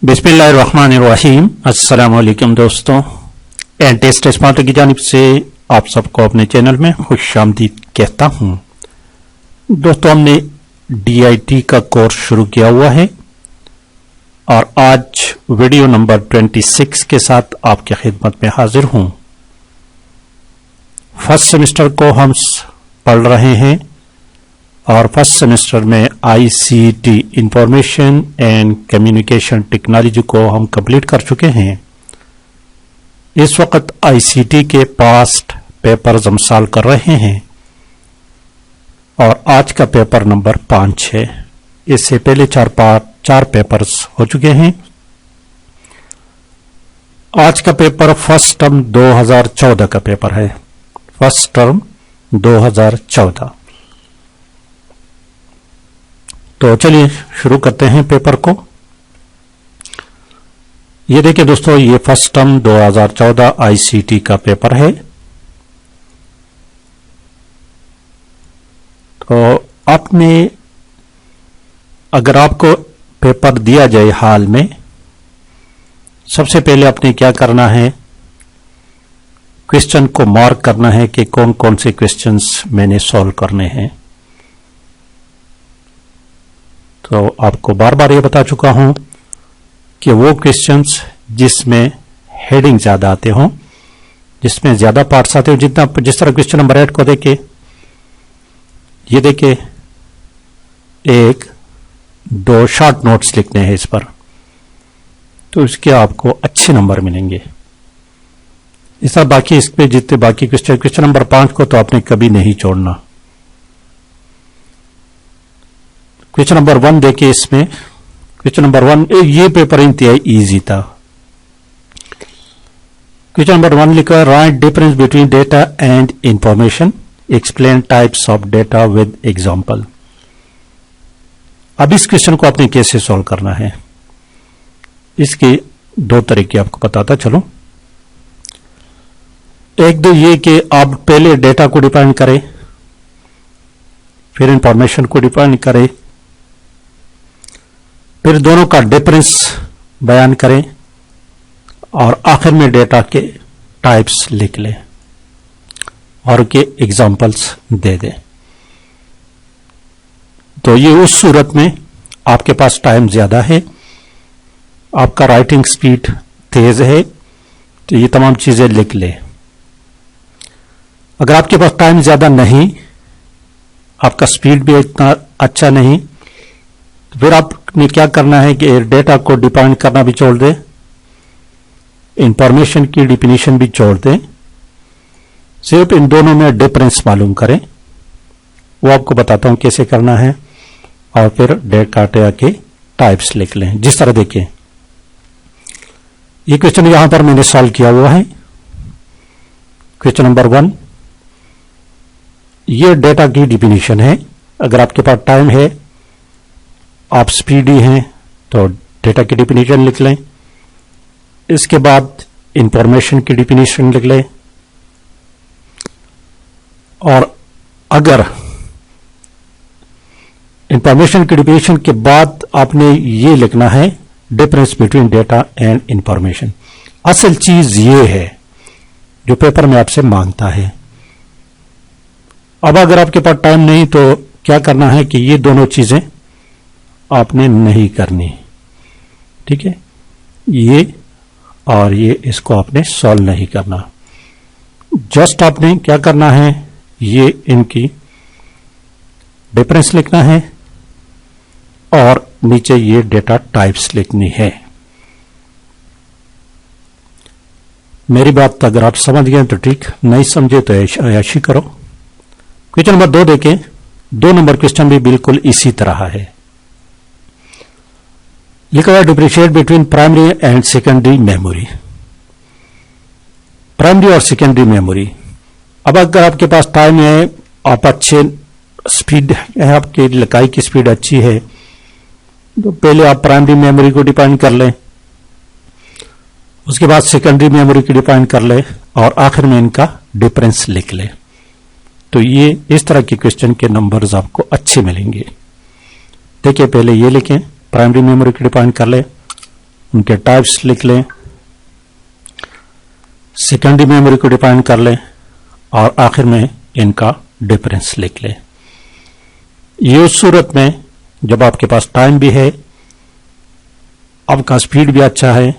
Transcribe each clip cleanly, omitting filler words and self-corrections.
बिस्मिल्लाहिर्रहमानिर्रहीम। अस्सलाम वालेकुम दोस्तों, एंड टेस्ट स्मार्ट की जानिब से आप सबको अपने चैनल में खुशामदीद कहता हूं। दोस्तों, हमने DIT का कोर्स शुरू किया हुआ है और आज वीडियो नंबर 26 के साथ आपकी खिदमत में हाजिर हूं। फर्स्ट सेमेस्टर को हम पढ़ रहे हैं और फर्स्ट सेमेस्टर में ICT information and communication technology को हम कंप्लीट कर चुके हैं। इस वक्त ICT के पास्ट पेपर्स हम सॉल्व कर रहे हैं और आज का पेपर नंबर 5 है। इससे पहले चार पेपर्स हो चुके हैं। आज का पेपर फर्स्ट टर्म 2014 का पेपर है। First term 2014। तो चलिए शुरू करते हैं पेपर को। ये देखिए दोस्तों, ये फर्स्ट टर्म 2014 ICT का पेपर है। तो आपने, अगर आपको पेपर दिया जाए हाल में, सबसे पहले आपने क्या करना है, क्वेश्चन को मार्क करना है कि कौन कौन से क्वेश्चंस मैंने सॉल्व करने हैं। तो आपको बार बार ये बता चुका हूं कि वो क्वेश्चंस जिसमें हेडिंग ज्यादा आते हों, जिसमें ज्यादा पार्ट्स आते हो, जिस तरह क्वेश्चन नंबर 8 को देखे, ये देखे, 1-2 शॉर्ट नोट्स लिखने हैं इस पर, तो इसके आपको अच्छे नंबर मिलेंगे। इस तरह बाकी इस पे जितने बाकी क्वेश्चन नंबर 5 को तो आपने कभी नहीं छोड़ना। क्वेश्चन नंबर 1 देखिए, इसमें क्वेश्चन नंबर 1, ये पेपर इंतहाई इजी था। क्वेश्चन नंबर 1 लिखा है, right difference between data and information, explain types of data with example. अब इस क्वेश्चन को आपने कैसे सॉल्व करना है, इसके 2 तरीके आपको बताता चलो। एक तो ये कि आप पहले डेटा को डिफाइन करें, फिर इंफॉर्मेशन को डिफाइन करें, फिर दोनों का डिफरेंस बयान करें और आखिर में डेटा के टाइप्स लिख लें और के एग्जांपल्स दे दें। तो ये उस सूरत में आपके पास टाइम ज्यादा है, आपका राइटिंग स्पीड तेज है, तो ये तमाम चीजें लिख लें। अगर आपके पास टाइम ज्यादा नहीं, आपका स्पीड भी इतना अच्छा नहीं, तो फिर आपने क्या करना है कि डेटा को डिफाइन करना भी छोड़ दें, इंफॉर्मेशन की डिफिनीशन भी छोड़ दें, सिर्फ इन दोनों में डिफरेंस मालूम करें। वो आपको बताता हूं कैसे करना है, और फिर डेटा के टाइप्स लिख लें। जिस तरह देखिए, ये क्वेश्चन यहां पर मैंने सॉल्व किया हुआ है। क्वेश्चन नंबर 1, ये डेटा की डिफिनीशन है। अगर आपके पास टाइम है, आप स्पीडी हैं, तो डेटा की डिफिनीशन लिख लें। इसके बाद इंफॉर्मेशन की डिफिनीशन लिख लें, और अगर इंफॉर्मेशन की डिफिनीशन के बाद आपने ये लिखना है, difference between data and information. असल चीज ये है जो पेपर में आपसे मांगता है। अब अगर आपके पास टाइम नहीं, तो क्या करना है कि ये दोनों चीजें आपने नहीं करनी, ठीक है, ये और ये, इसको आपने सॉल्व नहीं करना। जस्ट आपने क्या करना है, ये इनकी डिफरेंस लिखना है और नीचे ये डेटा टाइप्स लिखनी है। मेरी बात अगर आप समझ गए तो ठीक, नहीं समझे तो ऐशी करो। क्वेश्चन नंबर 2 देखें। 2 नंबर क्वेश्चन भी बिल्कुल इसी तरह है। लिखा है, differentiate between primary and secondary memory. Primary और सेकेंडरी मेमोरी। अब अगर आपके पास टाइम है, आप अच्छे स्पीड है, आपकी लिखाई की स्पीड अच्छी है, तो पहले आप प्राइमरी मेमोरी को डिफाइन कर लें, उसके बाद सेकेंडरी मेमोरी को डिफाइन कर लें और आखिर में इनका डिफरेंस लिख लें। तो ये इस तरह के क्वेश्चन के नंबर्स आपको अच्छे मिलेंगे। देखिए, पहले ये लिखें, प्राइमरी मेमोरी को डिफाइन कर ले उनके टाइप्स लिख लें, सेकेंडरी मेमोरी को डिफाइन कर लें और आखिर में इनका डिफरेंस लिख लें। ये उस सूरत में जब आपके पास टाइम भी है, आपका स्पीड भी अच्छा है,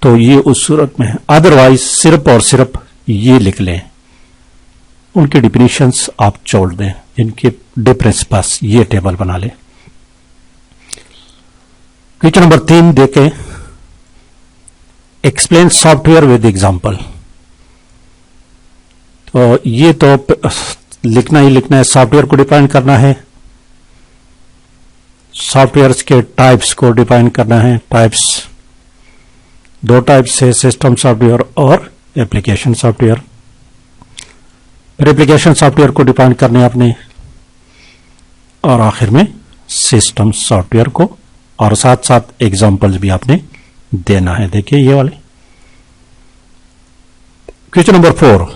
तो ये उस सूरत में है। अदरवाइज सिर्फ और सिर्फ ये लिख लें, उनके डिफिनीशंस आप छोड़ दें, इनके डिफरेंस पास ये टेबल बना लें। क्वेश्चन नंबर 3 देखें, एक्सप्लेन सॉफ्टवेयर विद एग्जांपल। तो ये तो लिखना ही लिखना है, सॉफ्टवेयर को डिफाइन करना है, सॉफ्टवेयर्स के टाइप्स को डिफाइन करना है। टाइप्स 2 टाइप्स है, सिस्टम सॉफ्टवेयर और एप्लीकेशन सॉफ्टवेयर। फिर एप्लीकेशन सॉफ्टवेयर को डिफाइन करने आपने, और आखिर में सिस्टम सॉफ्टवेयर को, और साथ साथ एग्जांपल्स भी आपने देना है। देखिए ये वाले क्वेश्चन नंबर 4,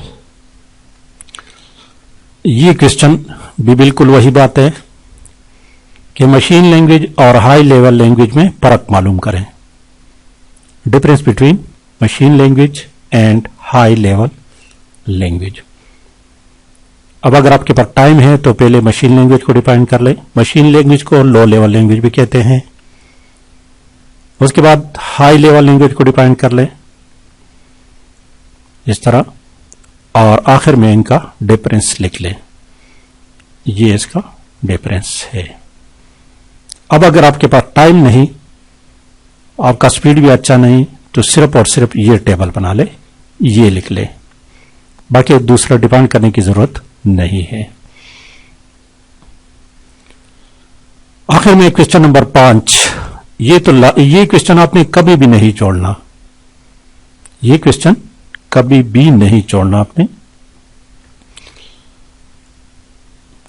ये क्वेश्चन भी बिल्कुल वही बात है कि मशीन लैंग्वेज और हाई लेवल लैंग्वेज में फर्क मालूम करें। Difference between machine language and high level language. अब अगर आपके पास टाइम है तो पहले मशीन लैंग्वेज को डिफाइन कर ले। मशीन लैंग्वेज को लो लेवल लैंग्वेज भी कहते हैं। उसके बाद हाई लेवल लैंग्वेज को डिफाइन कर ले इस तरह, और आखिर में इनका डिफरेंस लिख ले। ये इसका डिफरेंस है। अब अगर आपके पास टाइम नहीं, आपका स्पीड भी अच्छा नहीं, तो सिर्फ और सिर्फ ये टेबल बना ले, ये लिख ले, बाकी दूसरा डिफाइन करने की जरूरत नहीं है। आखिर में क्वेश्चन नंबर 5, ये क्वेश्चन आपने कभी भी नहीं छोड़ना, ये क्वेश्चन कभी भी नहीं छोड़ना आपने।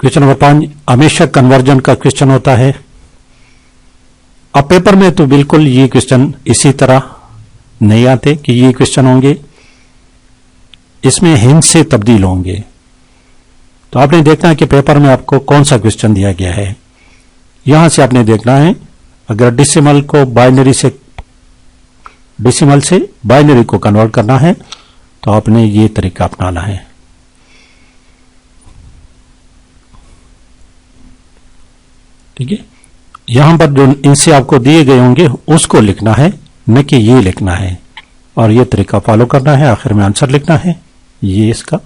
क्वेश्चन नंबर 5 हमेशा कन्वर्जन का क्वेश्चन होता है। अब पेपर में तो बिल्कुल ये क्वेश्चन इसी तरह नहीं आते कि ये क्वेश्चन होंगे, इसमें हिंट से तब्दील होंगे। तो आपने देखना है कि पेपर में आपको कौन सा क्वेश्चन दिया गया है, यहां से आपने देखना है। अगर डेसिमल से बाइनरी को कन्वर्ट करना है तो आपने ये तरीका अपनाना है। ठीक है, यहां पर जो इनसे आपको दिए गए होंगे उसको लिखना है, न कि ये लिखना है, और ये तरीका फॉलो करना है। आखिर में आंसर लिखना है, ये इसका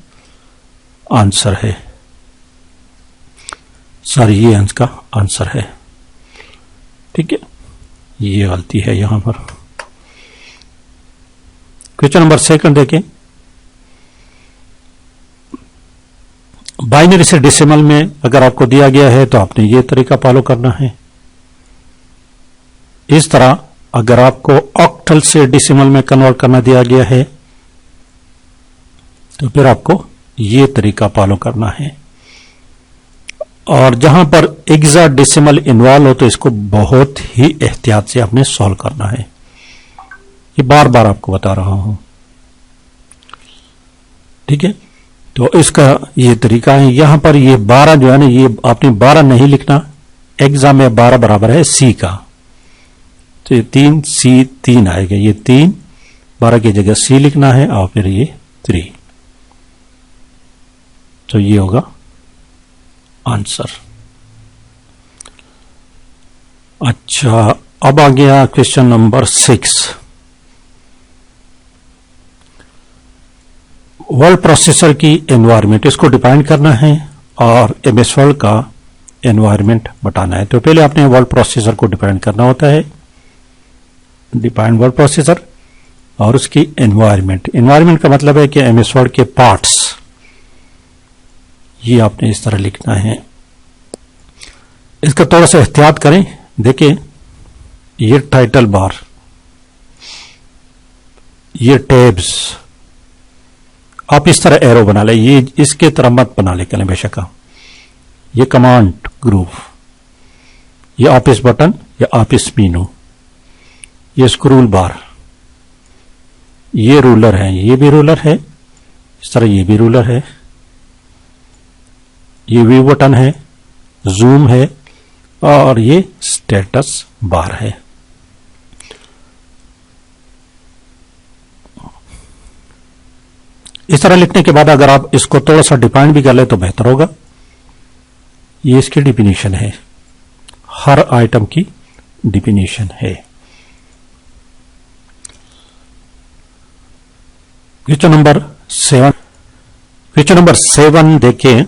आंसर है, सॉरी ये इसका आंसर है। ठीक है, ये गलती है यहां पर। क्वेश्चन नंबर 2 देखें, बाइनरी से डेसिमल में अगर आपको दिया गया है तो आपने ये तरीका फॉलो करना है। इस तरह अगर आपको ऑक्टल से डेसिमल में कन्वर्ट करना दिया गया है तो फिर आपको ये तरीका फॉलो करना है। और जहां पर हेक्साडेसिमल इन्वॉल्व हो तो इसको बहुत ही एहतियात से आपने सॉल्व करना है। ये बार बार आपको बता रहा हूं। ठीक है, तो इसका ये तरीका है। यहां पर ये 12 जो है ना, ये आपने 12 नहीं लिखना, एग्जाम में 12 बराबर है सी का, तो ये 3 सी 3 आएगा। ये 3 12 की जगह सी लिखना है और फिर ये 3, तो ये होगा आंसर। अच्छा, अब आ गया क्वेश्चन नंबर 6। वर्ड प्रोसेसर की एनवायरनमेंट, इसको डिफाइन करना है और एमएस वर्ड का एनवायरनमेंट बताना है। तो पहले आपने वर्ड प्रोसेसर को डिफाइन करना होता है, डिफाइन वर्ड प्रोसेसर और उसकी एनवायरनमेंट। एनवायरनमेंट का मतलब है कि एमएस वर्ड के पार्ट्स, ये आपने इस तरह लिखना है। इसका थोड़ा सा एहतियात करें। देखिए, ये टाइटल बार, ये टैब्स, आप इस तरह एरो बना ले, ये इसके तरह मत बना ले करें बेशक। ये कमांड ग्रुप, ये ऑफिस बटन या ऑफिस मेनू, ये स्क्रोल बार, ये रूलर है, ये भी रूलर है, इस तरह ये भी रूलर है, ये व्यू बटन है, जूम है, और ये स्टेटस बार है। इस तरह लिखने के बाद अगर आप इसको थोड़ा सा डिफाइन भी कर ले तो बेहतर होगा। ये इसकी डिफिनीशन है, हर आइटम की डिफिनीशन है। क्वेश्चन नंबर 7, क्वेश्चन नंबर 7 देखिए,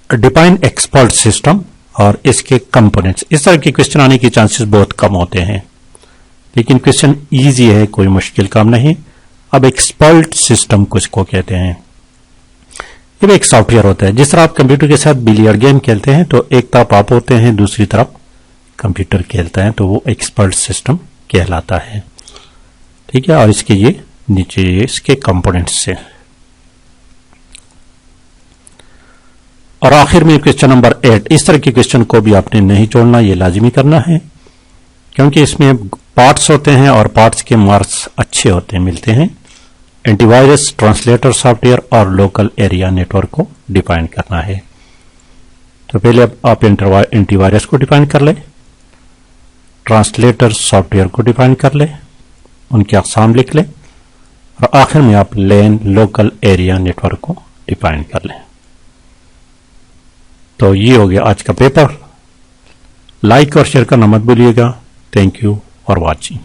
डिफाइन एक्सपर्ट सिस्टम और इसके कंपोनेंट्स। इस तरह के क्वेश्चन आने के चांसेस बहुत कम होते हैं, लेकिन क्वेश्चन इजी है, कोई मुश्किल काम नहीं। अब एक्सपर्ट सिस्टम किसको कहते हैं? ये भी एक सॉफ्टवेयर होता है। जिस तरह आप कंप्यूटर के साथ बिलियर्ड गेम खेलते हैं तो एक तरफ आप होते हैं, दूसरी तरफ कंप्यूटर खेलता है, तो वो एक्सपर्ट सिस्टम कहलाता है। ठीक है, और इसके ये नीचे इसके कंपोनेंट्स से। और आखिर में क्वेश्चन नंबर 8, इस तरह के क्वेश्चन को भी आपने नहीं छोड़ना, ये लाजिमी करना है, क्योंकि इसमें पार्ट्स होते हैं और पार्ट्स के मार्क्स अच्छे होते हैं, मिलते हैं। एंटीवायरस, ट्रांसलेटर सॉफ्टवेयर और लोकल एरिया नेटवर्क को डिफाइन करना है। तो पहले आप एंटीवायरस को डिफाइन कर ले, ट्रांसलेटर सॉफ्टवेयर को डिफाइन कर ले, उनके अक़साम लिख ले, और आखिर में आप लैन लोकल एरिया नेटवर्क को डिफाइन कर लें। तो ये हो गया आज का पेपर। लाइक और शेयर करना मत भूलिएगा। Thank you for watching.